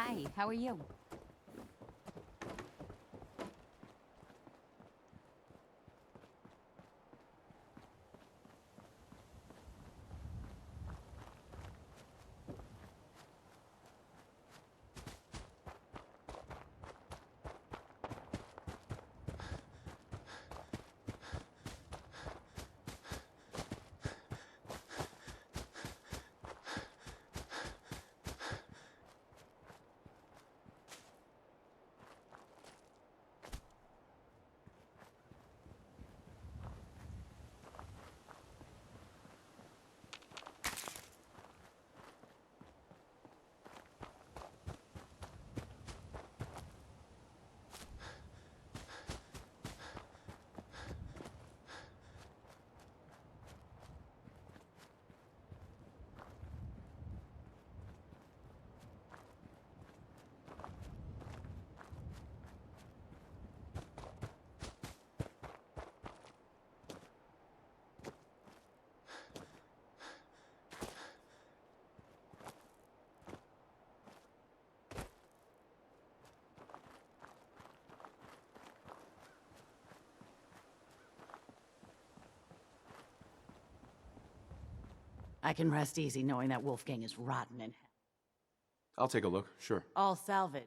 Hi, how are you? I can rest easy knowing that Wolfgang is rotten in hell. I'll take a look, sure. All salvage.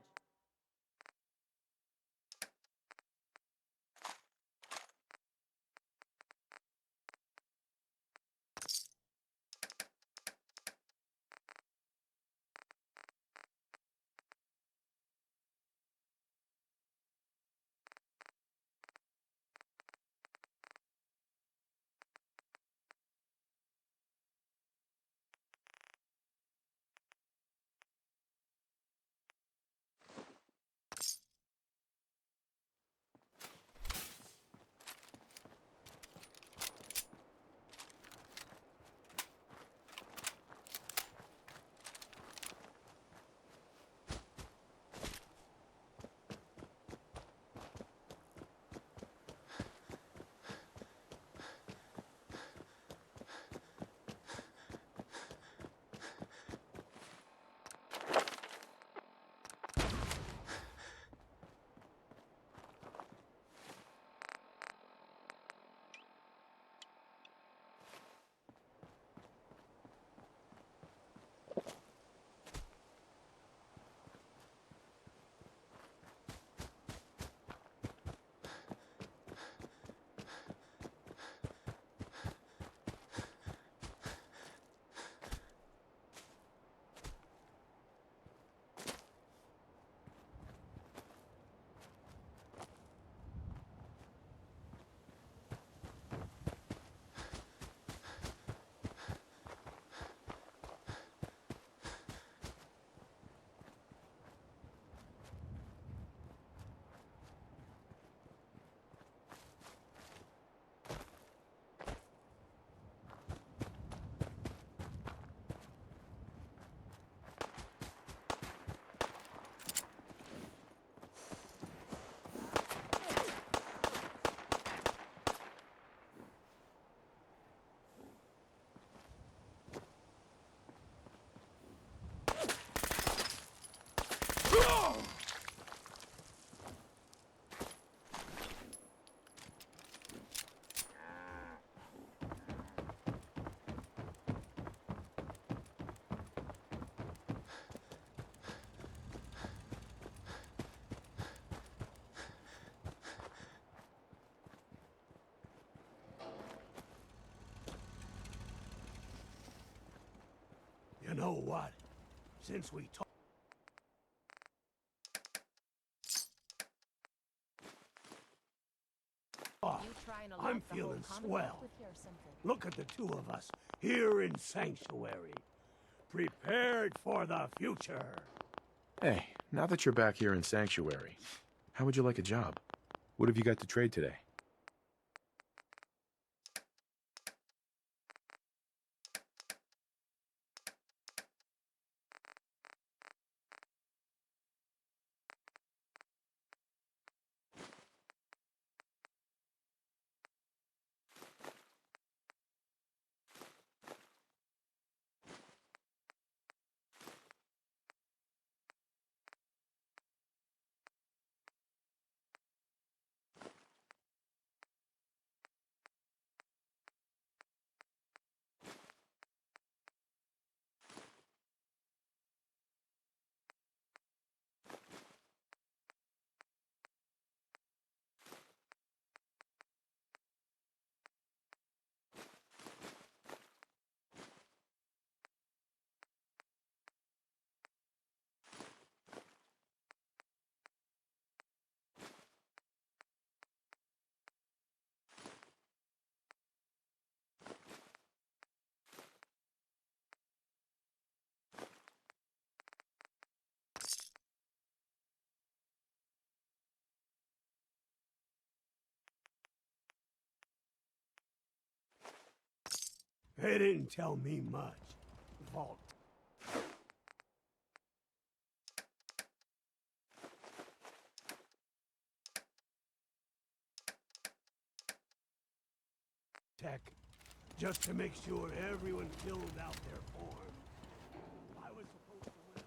You know what? Since we talked, I'm feeling swell. Look at the two of us here in Sanctuary, prepared for the future. Hey, now that you're back here in Sanctuary, how would you like a job? What have you got to trade today? They didn't tell me much. Vault. Tech, just to make sure everyone filled out their form. I was supposed to win.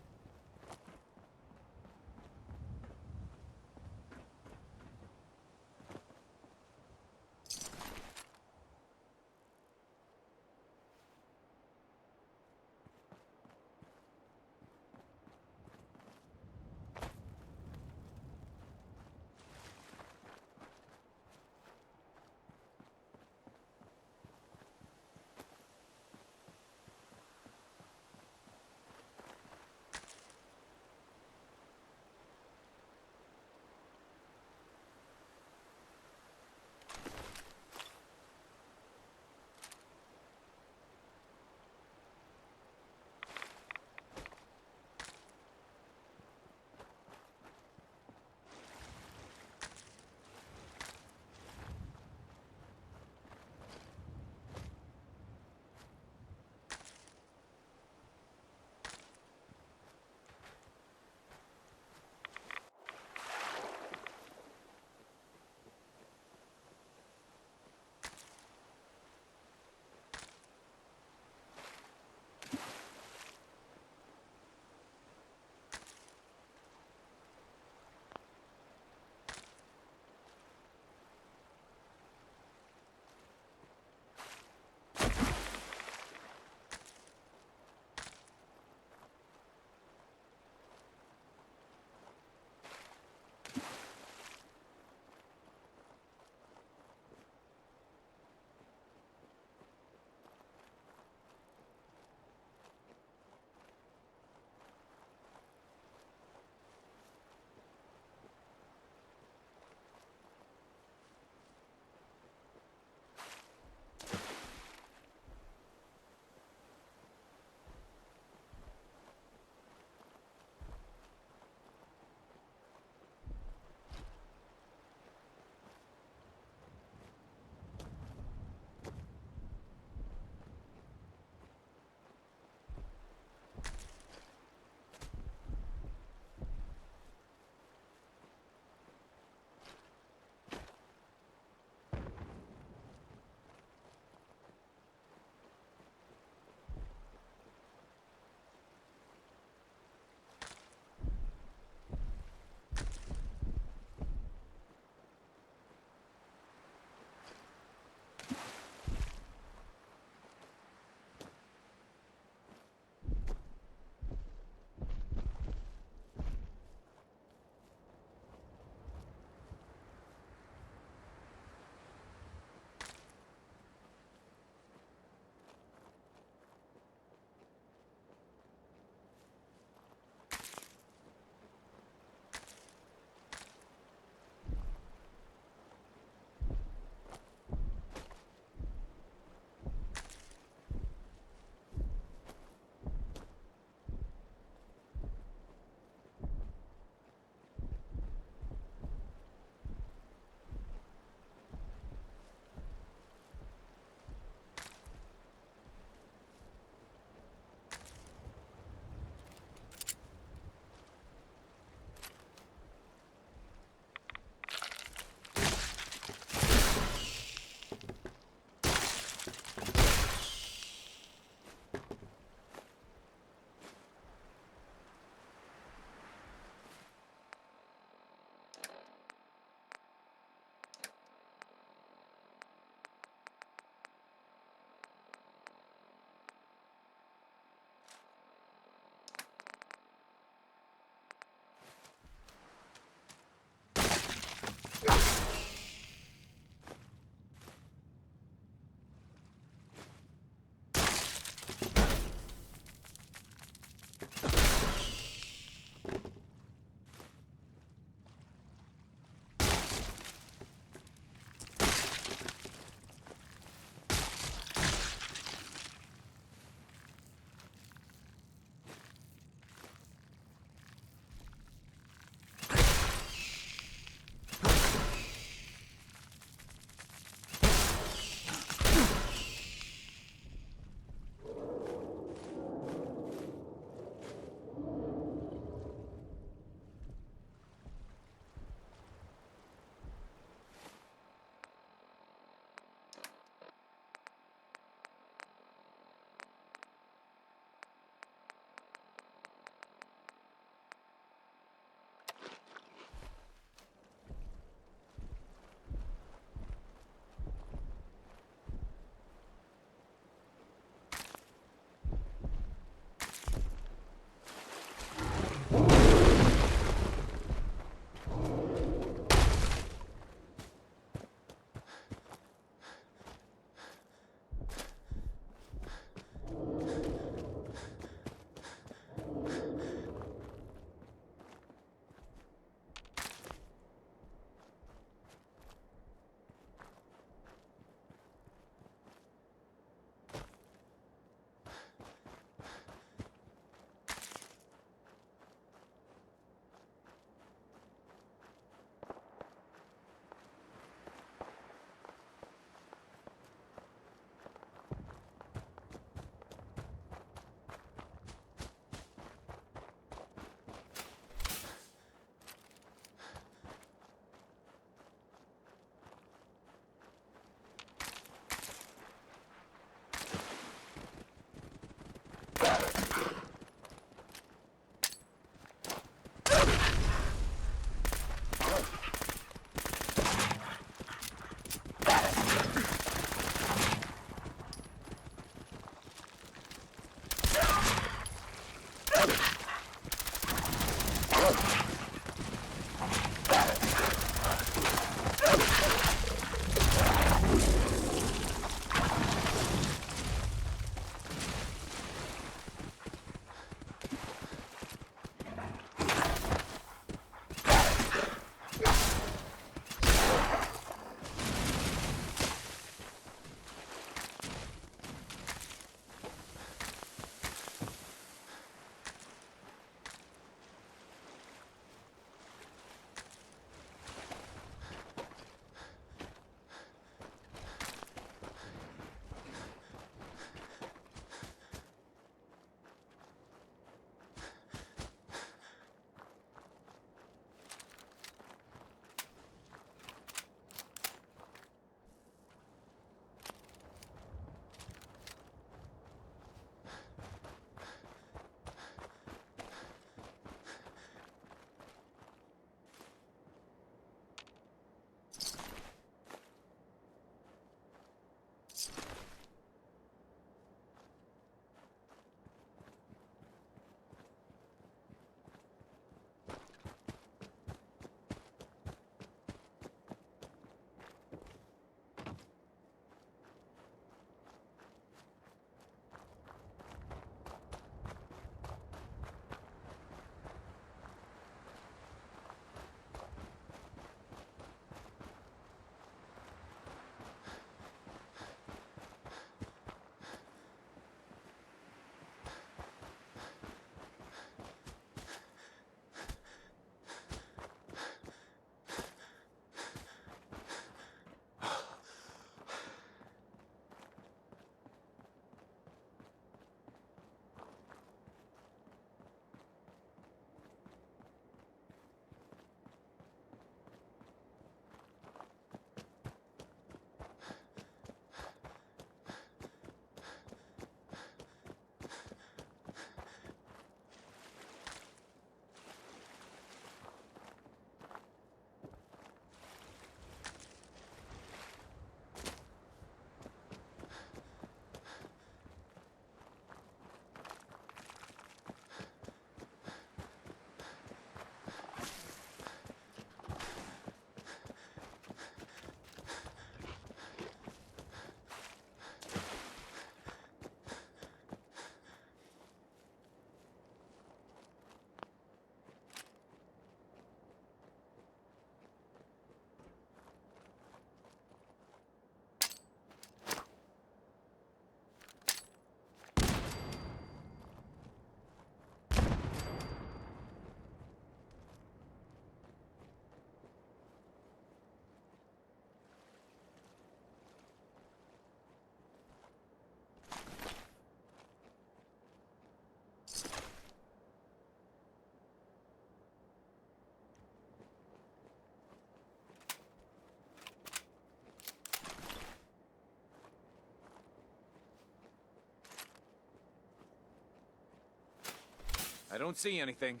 I don't see anything.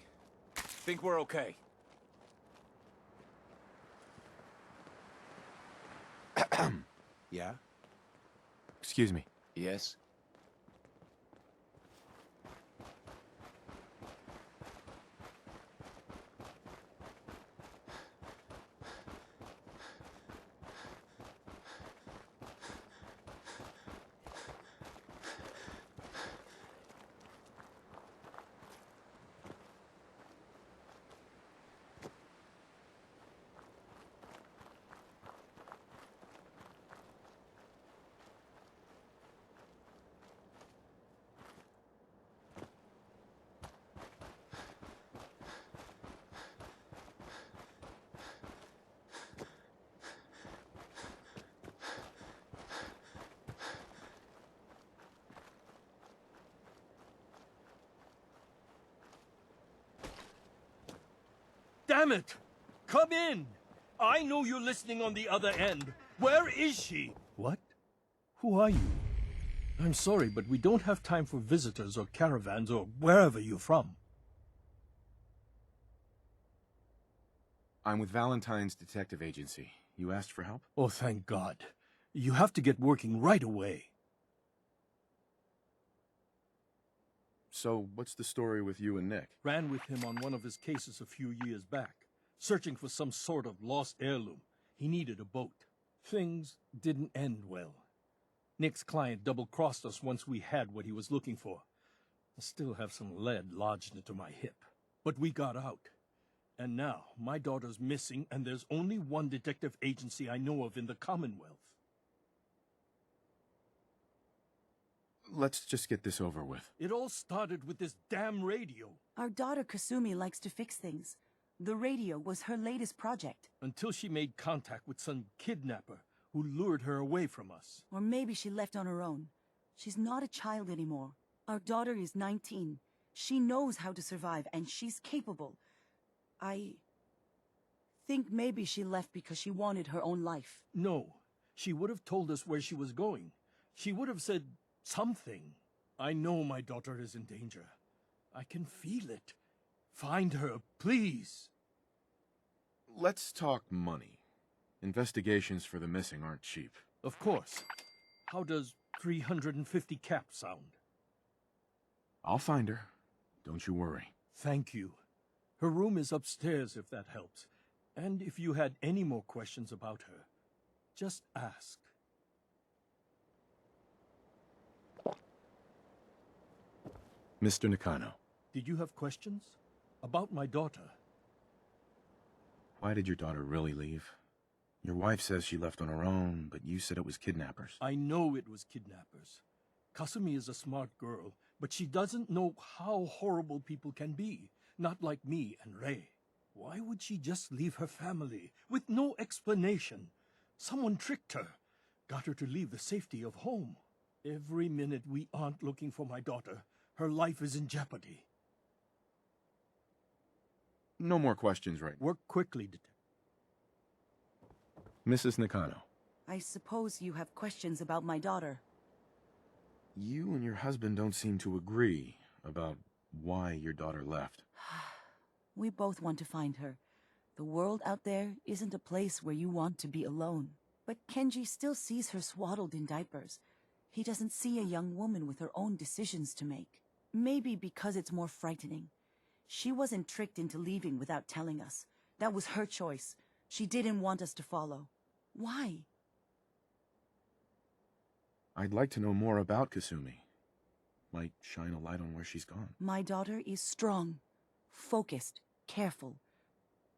Think we're okay. Yeah? Excuse me. Yes? Damn it! Come in! I know you're listening on the other end. Where is she? What? Who are you? I'm sorry, but we don't have time for visitors or caravans or wherever you're from. I'm with Valentine's Detective Agency. You asked for help? Oh, thank God. You have to get working right away. So, what's the story with you and Nick? Ran with him on one of his cases a few years back, searching for some sort of lost heirloom. He needed a boat. Things didn't end well. Nick's client double-crossed us once we had what he was looking for. I still have some lead lodged into my hip. But we got out. And now, my daughter's missing, and there's only one detective agency I know of in the Commonwealth. Let's just get this over with. It all started with this damn radio. Our daughter Kasumi likes to fix things. The radio was her latest project. Until she made contact with some kidnapper who lured her away from us. Or maybe she left on her own. She's not a child anymore. Our daughter is 19. She knows how to survive, and she's capable. I think maybe she left because she wanted her own life. No, she would have told us where she was going. She would have said something. I know my daughter is in danger. I can feel it. Find her, please. Let's talk money. Investigations for the missing aren't cheap. Of course. How does 350 cap sound? I'll find her. Don't you worry. Thank you. Her room is upstairs if that helps. And if you had any more questions about her, just ask. Mr. Nakano, Did you have questions? About my daughter? why did your daughter really leave? Your wife says she left on her own, but you said it was kidnappers. I know it was kidnappers. Kasumi is a smart girl, but she doesn't know how horrible people can be. Not like me and Ray. Why would she just leave her family with no explanation? Someone tricked her, got her to leave the safety of home. Every minute we aren't looking for my daughter, her life is in jeopardy. No more questions right now. Work quickly, Detective. Mrs. Nakano, I suppose you have questions about my daughter. you and your husband don't seem to agree about why your daughter left. We both want to find her. The world out there isn't a place where you want to be alone. But Kenji still sees her swaddled in diapers. He doesn't see a young woman with her own decisions to make. Maybe because it's more frightening. She wasn't tricked into leaving without telling us. That was her choice. She didn't want us to follow. Why? I'd like to know more about Kasumi. Might shine a light on where she's gone. My daughter is strong, focused, careful.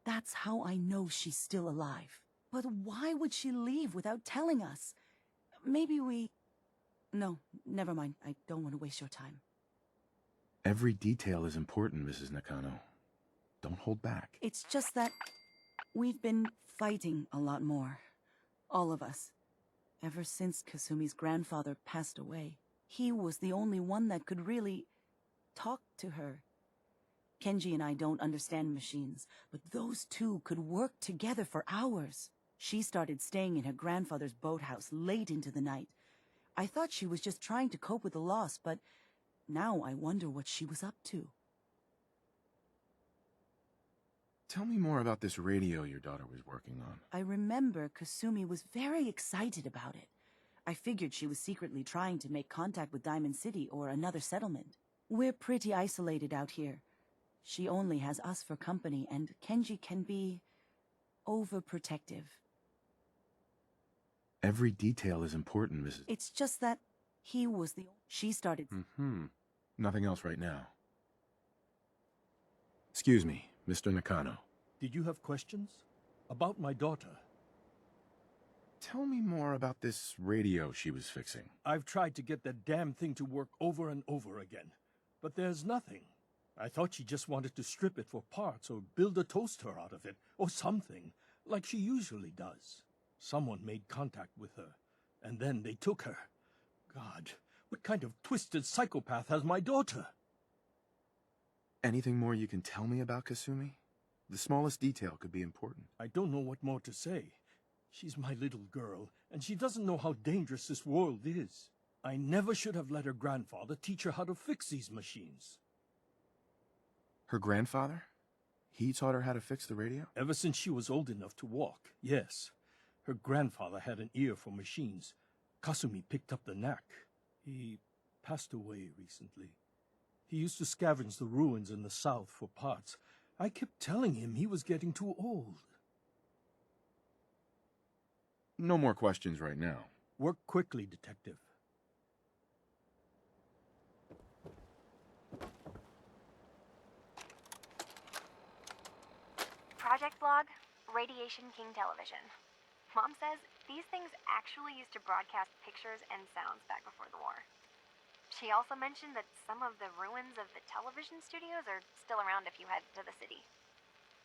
That's how I know she's still alive. But why would she leave without telling us? Maybe we... No, never mind. I don't want to waste your time. Every detail is important, Mrs. Nakano. Don't hold back. It's just that we've been fighting a lot more. All of us. Ever since Kasumi's grandfather passed away. He was the only one that could really talk to her. Kenji and I don't understand machines, but those two could work together for hours. She started staying in her grandfather's boathouse late into the night. I thought she was just trying to cope with the loss, but now I wonder what she was up to. Tell me more about this radio your daughter was working on. I remember Kasumi was very excited about it. I figured she was secretly trying to make contact with Diamond City or another settlement. We're pretty isolated out here. She only has us for company, and Kenji can be overprotective. Every detail is important, Mrs. It's just that he was the... She started... Nothing else right now. Excuse me, Mr. Nakano. Did you have questions? About my daughter? Tell me more about this radio she was fixing. I've tried to get that damn thing to work over and over again, but there's nothing. I thought she just wanted to strip it for parts or build a toaster out of it, or something, like she usually does. Someone made contact with her, and then they took her. God, what kind of twisted psychopath has my daughter? Anything more you can tell me about Kasumi? The smallest detail could be important. I don't know what more to say. She's my little girl, and she doesn't know how dangerous this world is. I never should have let her grandfather teach her how to fix these machines. Her grandfather? He taught her how to fix the radio? Ever since she was old enough to walk, yes. Her grandfather had an ear for machines. Kasumi picked up the knack. He passed away recently. He used to scavenge the ruins in the south for parts. I kept telling him he was getting too old. No more questions right now. Work quickly, Detective. Project Log, Radiation King Television. Mom says these things actually used to broadcast pictures and sounds back before the war. She also mentioned that some of the ruins of the television studios are still around if you head to the city.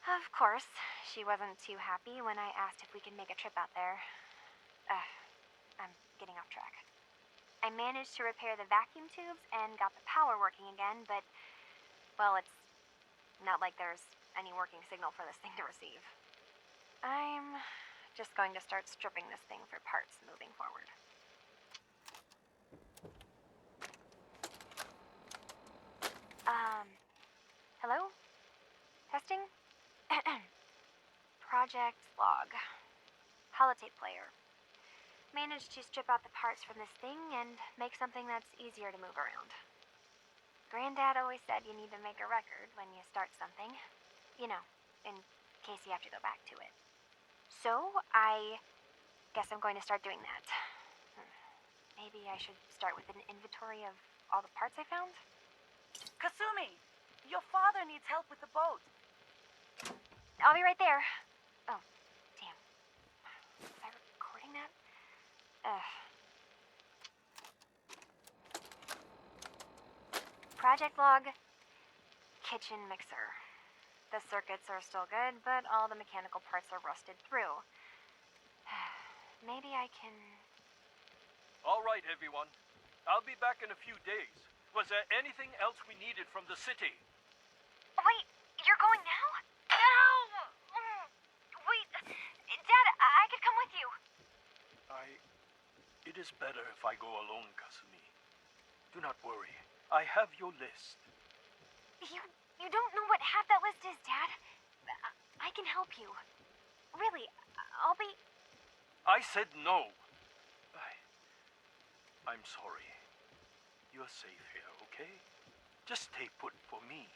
Of course, she wasn't too happy when I asked if we could make a trip out there. I'm getting off track. I managed to repair the vacuum tubes and got the power working again, but, well, it's not like there's any working signal for this thing to receive. I'm just going to start stripping this thing for parts moving forward. Hello? Testing? Project Log. Holotape player. Managed to strip out the parts from this thing and make something that's easier to move around. Granddad always said you need to make a record when you start something. You know, in case you have to go back to it. So, I guess I'm going to start doing that. Maybe I should start with an inventory of all the parts I found? Kasumi! Your father needs help with the boat. I'll be right there. Oh, damn. Was I recording that? Project Log, kitchen mixer. The circuits are still good, but all the mechanical parts are rusted through. Maybe I can... All right, everyone. I'll be back in a few days. Was there anything else we needed from the city? Wait, you're going now? No! Wait, Dad, I could come with you. It is better if I go alone, Kasumi. Do not worry. I have your list. You don't know what half that list is, Dad. I can help you. Really, I'll be... I said no. I'm sorry. You're safe here, okay? Just stay put for me.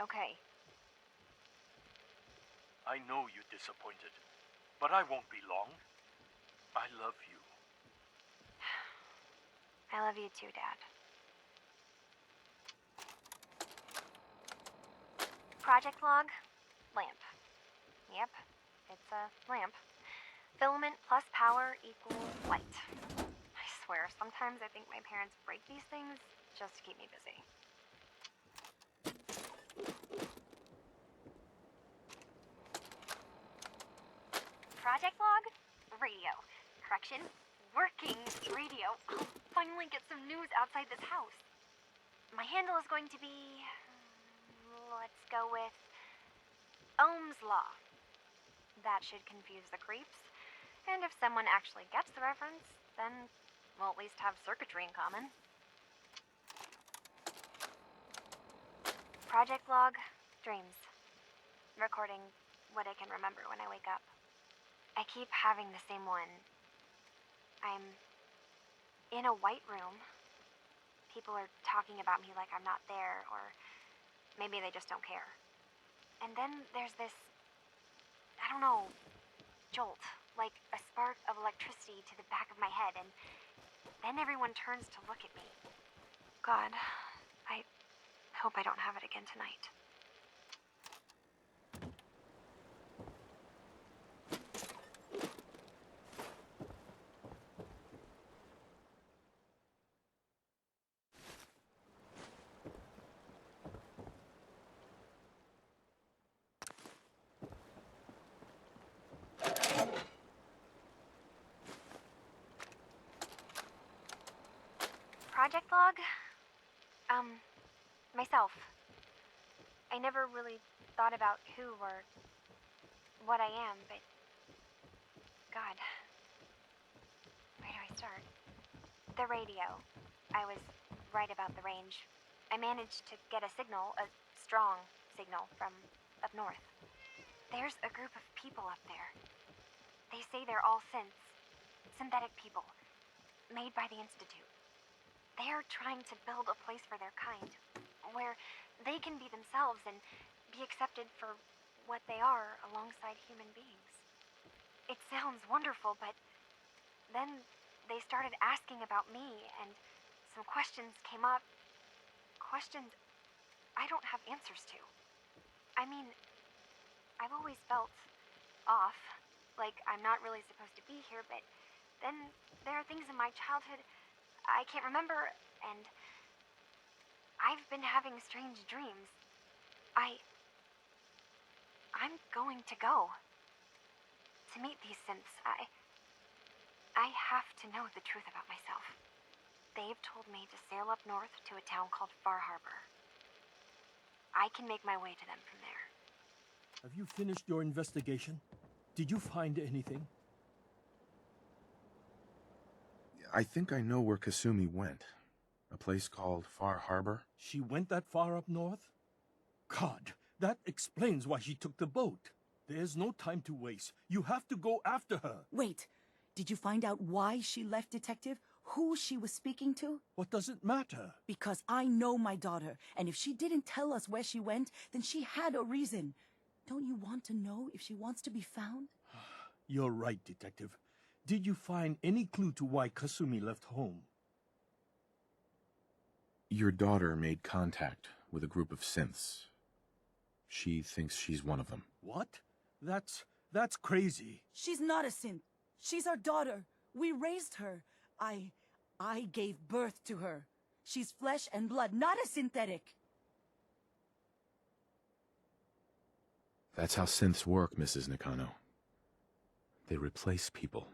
Okay. I know you're disappointed, but I won't be long. I love you. I love you too, Dad. Project Log, lamp. Yep, it's a lamp. Filament plus power equals light. I swear, sometimes I think my parents break these things just to keep me busy. Project Log, radio. Correction, working radio. I'll finally get some news outside this house. My handle is going to be... let's go with... Ohm's Law. That should confuse the creeps. And if someone actually gets the reference, then we'll at least have circuitry in common. Project Log, Dreams. Recording what I can remember when I wake up. I keep having the same one. I'm in a white room. People are talking about me like I'm not there, or maybe they just don't care. And then there's this, I don't know, jolt, like a spark of electricity to the back of my head, and then everyone turns to look at me. God, I hope I don't have it again tonight. Project log? Myself. I never really thought about who or what I am, but God, where do I start? The radio. I was right about the range. I managed to get a signal, a strong signal, from up north. There's a group of people up there. They say they're all synthetic people, made by the Institute. They are trying to build a place for their kind, where they can be themselves and be accepted for what they are alongside human beings. It sounds wonderful, but then they started asking about me, and some questions came up. Questions I don't have answers to. I mean, I've always felt off, like I'm not really supposed to be here, but then there are things in my childhood I can't remember, and I've been having strange dreams. I'm going to go. To meet these synths, I have to know the truth about myself. They've told me to sail up north to a town called Far Harbor. I can make my way to them from there. Have you finished your investigation? Did you find anything? I think I know where Kasumi went. A place called Far Harbor. She went that far up north? God, that explains why she took the boat. There's no time to waste. You have to go after her. Wait, did you find out why she left, Detective? Who she was speaking to? What does it matter? Because I know my daughter, and if she didn't tell us where she went, then she had a reason. Don't you want to know if she wants to be found? You're right, Detective. Did you find any clue to why Kasumi left home? Your daughter made contact with a group of synths. She thinks she's one of them. What? That's crazy. She's not a synth. She's our daughter. We raised her. I gave birth to her. She's flesh and blood, not a synthetic. That's how synths work, Mrs. Nakano. They replace people.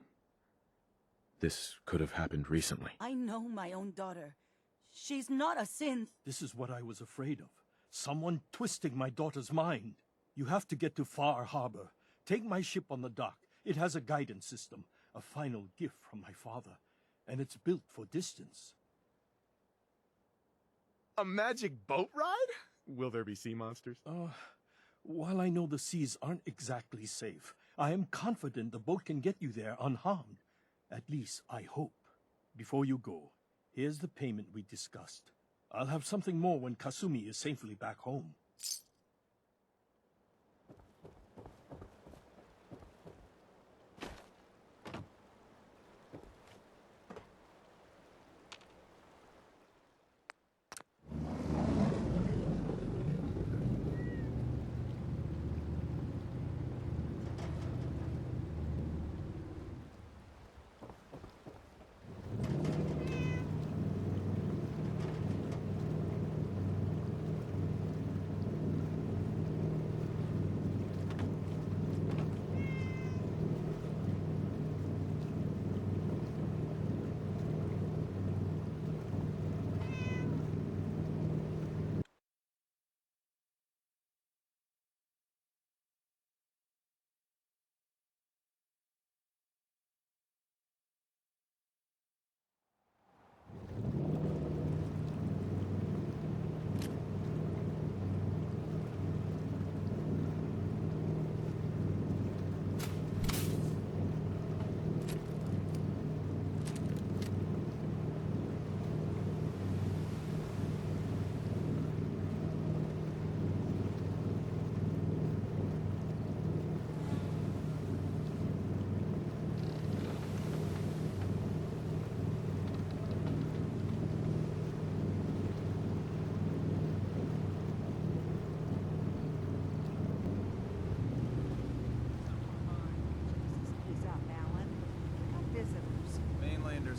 This could have happened recently. I know my own daughter. She's not a synth. This is what I was afraid of. Someone twisting my daughter's mind. You have to get to Far Harbor. Take my ship on the dock. It has a guidance system, a final gift from my father, and it's built for distance. A magic boat ride? Will there be sea monsters? While I know the seas aren't exactly safe, I am confident the boat can get you there unharmed. At least, I hope. Before you go, here's the payment we discussed. I'll have something more when Kasumi is safely back home.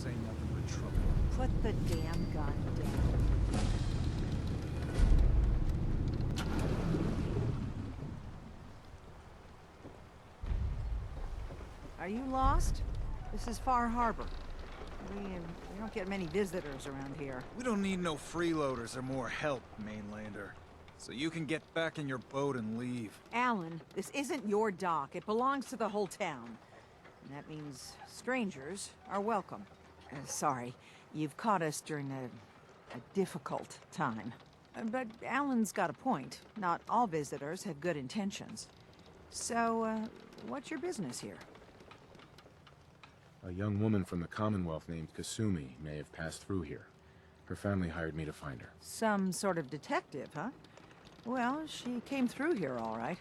Mariners ain't nothing but trouble. Put the damn gun down. Are you lost? This is Far Harbor. We don't get many visitors around here. We don't need no freeloaders or more help, mainlander. So you can get back in your boat and leave. Alan, this isn't your dock. It belongs to the whole town. And that means strangers are welcome. Sorry, you've caught us during a difficult time. But Alan's got a point. Not all visitors have good intentions. So, what's your business here? A young woman from the Commonwealth named Kasumi may have passed through here. Her family hired me to find her. Some sort of detective, huh? Well, she came through here all right.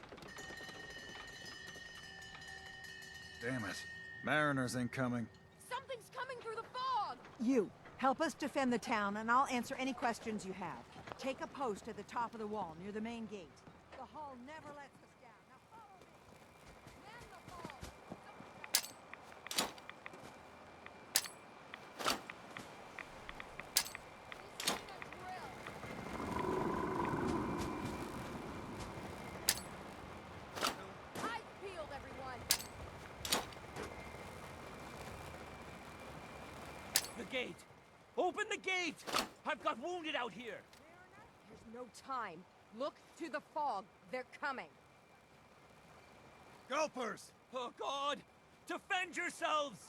Damn it. Mariners ain't coming. Something's coming through the fog! You, help us defend the town, and I'll answer any questions you have. Take a post at the top of the wall, near the main gate. The hall never lets us down. Now follow me! Man the fog! This ain't a drill! Eyes peeled, everyone! The gate! Open the gate! I've got wounded out here! There's no time. Look to the fog. They're coming. Gulpers! Oh, God! Defend yourselves!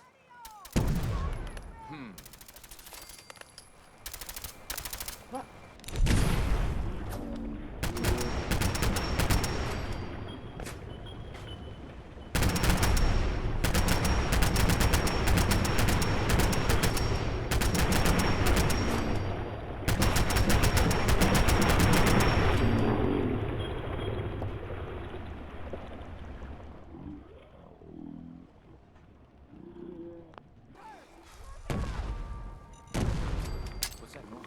What's that noise?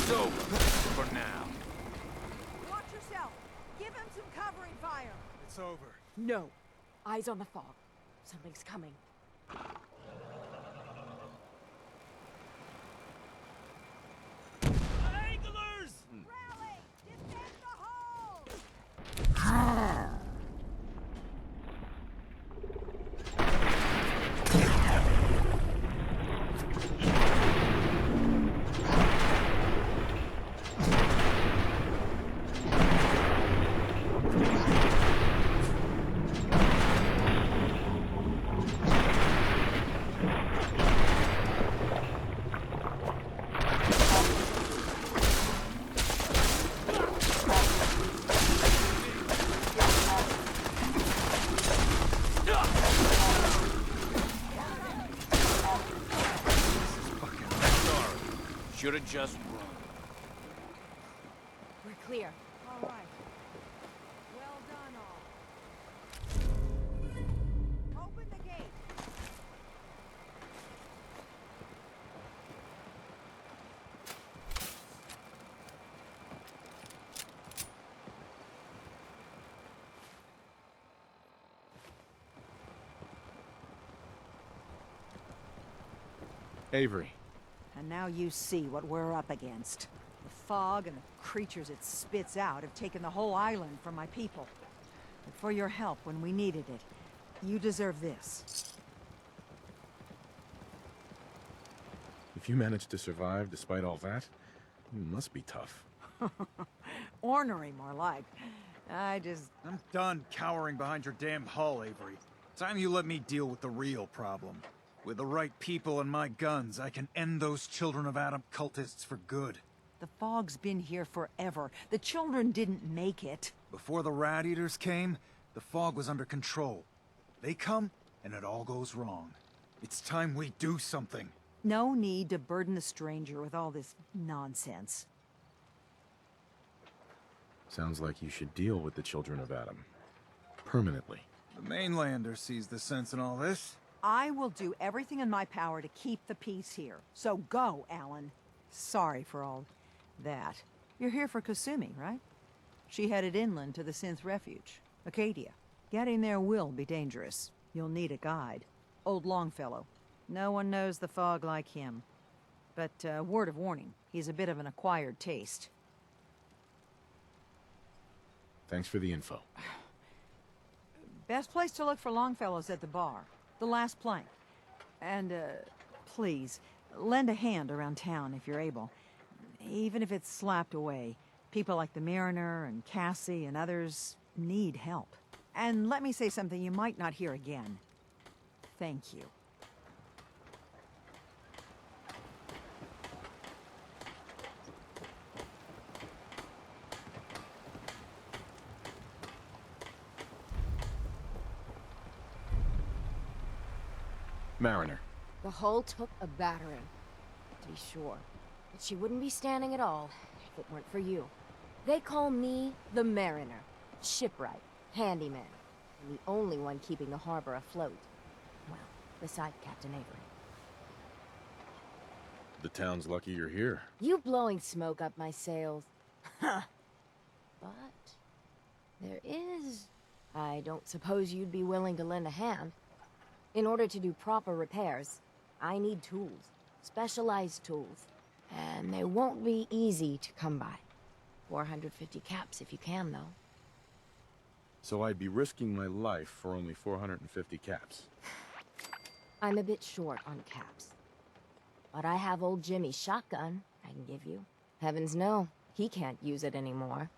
So, for now. Watch yourself! Give him some covering fire! It's over. No. Eyes on the fog. Something's coming. Anglers! Rally! Defend the hall! Should have just run. We're clear. All right. Well done, all. Open the gate. Avery, And now you see what we're up against. The fog and the creatures it spits out have taken the whole island from my people. But for your help when we needed it, you deserve this. if you managed to survive despite all that, you must be tough. Ornery, more like. I'm done cowering behind your damn hull, Avery. Time you let me deal with the real problem. With the right people and my guns, I can end those Children of Adam cultists for good. The fog's been here forever. The children didn't make it. Before the Rat Eaters came, the fog was under control. They come, and it all goes wrong. It's time we do something. No need to burden the stranger with all this nonsense. Sounds like you should deal with the Children of Adam. Permanently. The mainlander sees the sense in all this. I will do everything in my power to keep the peace here. So go, Alan. Sorry for all that. You're here for Kasumi, right? She headed inland to the Synth Refuge, Acadia. Getting there will be dangerous. You'll need a guide. Old Longfellow. No one knows the fog like him. But, word of warning, he's a bit of an acquired taste. Thanks for the info. Best place to look for Longfellow's at the bar. The last plank. And, please, lend a hand around town if you're able. Even if it's slapped away. People like the Mariner and Cassie and others need help. And let me say something you might not hear again. Thank you. Mariner. The hull took a battering, to be sure. But she wouldn't be standing at all if it weren't for you. They call me the Mariner. Shipwright, handyman, and the only one keeping the harbor afloat. Well, beside Captain Avery. The town's lucky you're here. You blowing smoke up my sails. Huh. But there is... I don't suppose you'd be willing to lend a hand. In order to do proper repairs, I need tools. Specialized tools. And they won't be easy to come by. 450 caps if you can, though. So I'd be risking my life for only 450 caps. I'm a bit short on caps. But I have old Jimmy's shotgun I can give you. Heavens no, he can't use it anymore.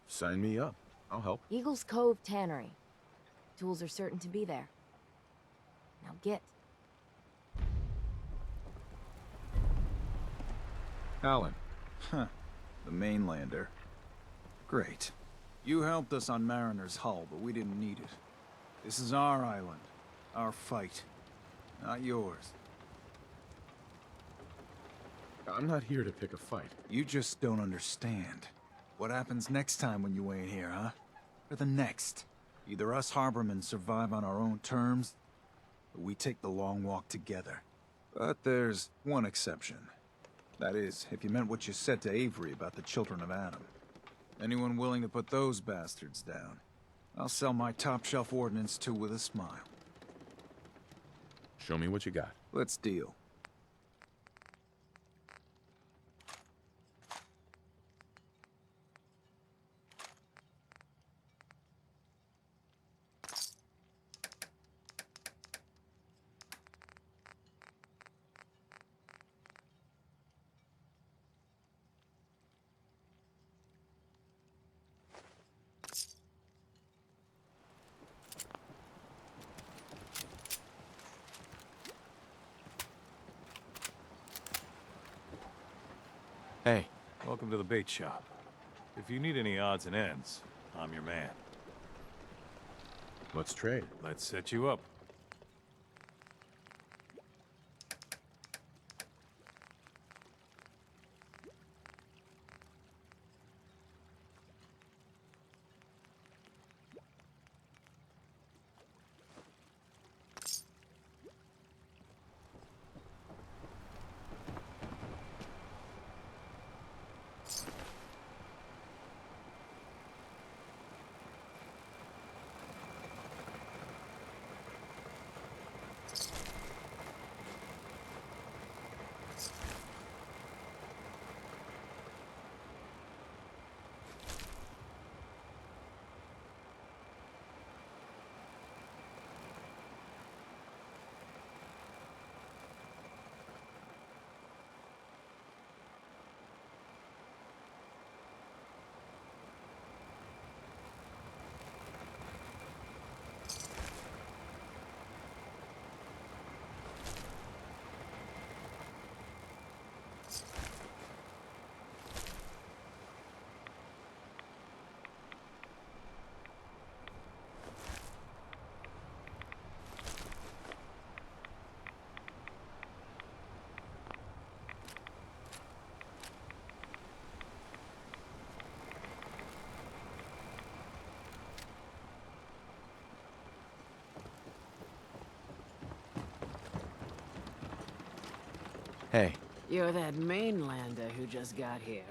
Sign me up. I'll help. Eagles Cove Tannery. Tools are certain to be there. Now get. Alan. Huh. The mainlander. Great. You helped us on Mariner's hull, but we didn't need it. This is our island. Our fight. Not yours. I'm not here to pick a fight. You just don't understand. What happens next time when you ain't here, huh? Or the next? Either us harbormen survive on our own terms, or we take the long walk together. But there's one exception. That is, if you meant what you said to Avery about the Children of Adam. Anyone willing to put those bastards down, I'll sell my top-shelf ordnance to with a smile. Show me what you got. Let's deal. Hey. Welcome to the bait shop. If you need any odds and ends, I'm your man. Let's trade. Let's set you up. Hey. You're that mainlander who just got here.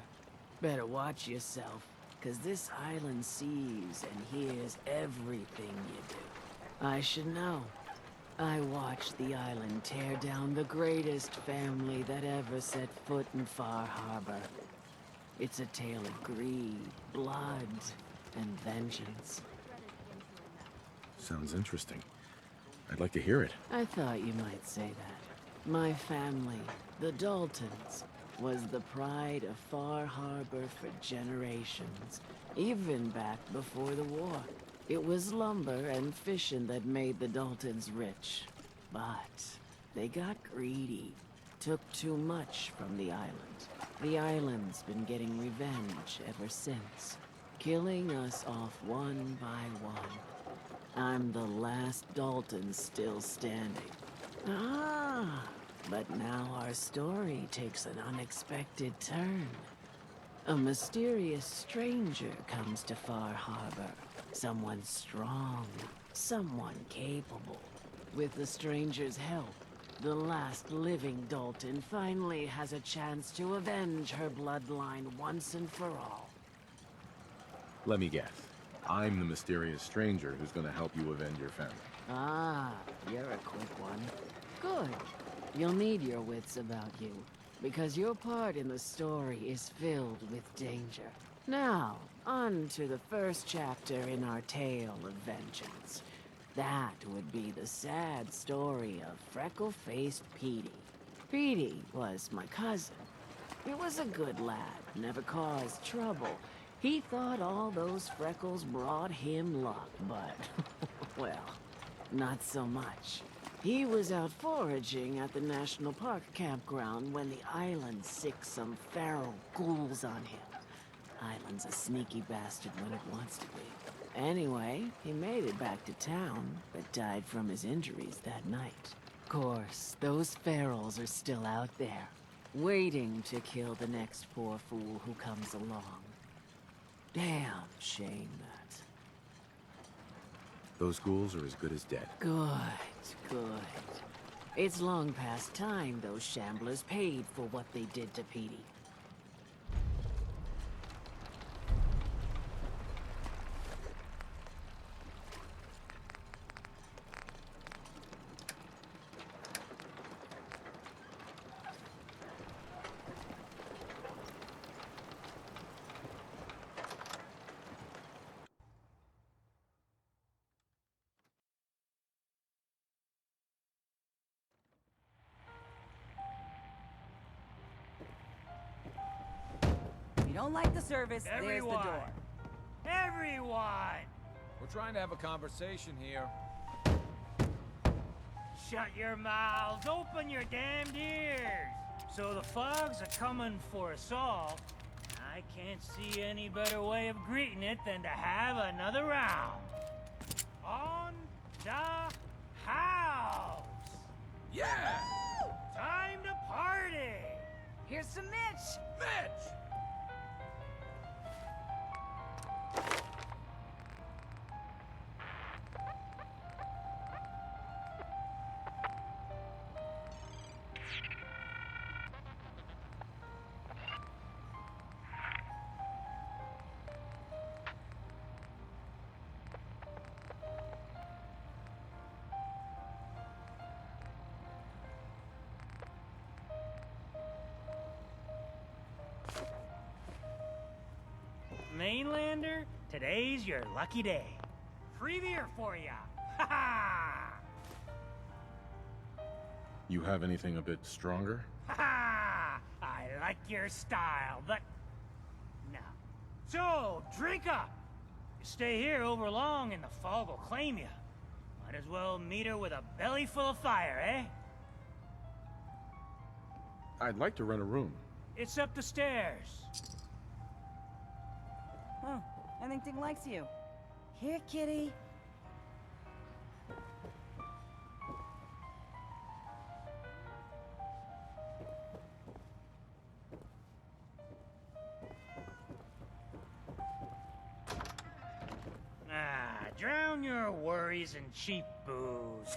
Better watch yourself, 'cause this island sees and hears everything you do. I should know. I watched the island tear down the greatest family that ever set foot in Far Harbor. It's a tale of greed, blood, and vengeance. Sounds interesting. I'd like to hear it. I thought you might say that. My family, the Daltons, was the pride of Far Harbor for generations, even back before the war. It was lumber and fishing that made the Daltons rich. But they got greedy, took too much from the island. The island's been getting revenge ever since, killing us off one by one. I'm the last Dalton still standing. Ah, but now our story takes an unexpected turn. A mysterious stranger comes to Far Harbor. Someone strong, someone capable. With the stranger's help, the last living Dalton finally has a chance to avenge her bloodline once and for all. Let me guess. I'm the mysterious stranger who's gonna help you avenge your family. Ah, you're a quick one. Good. You'll need your wits about you, because your part in the story is filled with danger. Now, on to the first chapter in our tale of vengeance. That would be the sad story of freckle-faced Petey. Petey was my cousin. He was a good lad, never caused trouble. He thought all those freckles brought him luck, but, well, not so much. He was out foraging at the National Park campground when the island sicked some feral ghouls on him. Island's a sneaky bastard when it wants to be. Anyway, he made it back to town, but died from his injuries that night. Course, those ferals are still out there, waiting to kill the next poor fool who comes along. Damn shame that. Those ghouls are as good as dead. Good, good. It's long past time those shamblers paid for what they did to Petey. If you don't like the service, there's the door. Everyone! We're trying to have a conversation here. Shut your mouths, open your damned ears! So the fogs are coming for us all. I can't see any better way of greeting it than to have another round. On the house! Yeah! Time to party! Here's some Mitch! Mitch! Mainlander, today's your lucky day. Free beer for ya! Ha ha! You have anything a bit stronger? Ha ha! I like your style, but... no. So, drink up! You stay here over long and the fog will claim you. Might as well meet her with a belly full of fire, eh? I'd like to rent a room. It's up the stairs. Oh, I think Ting likes you. Here, kitty. Drown your worries in cheap booze.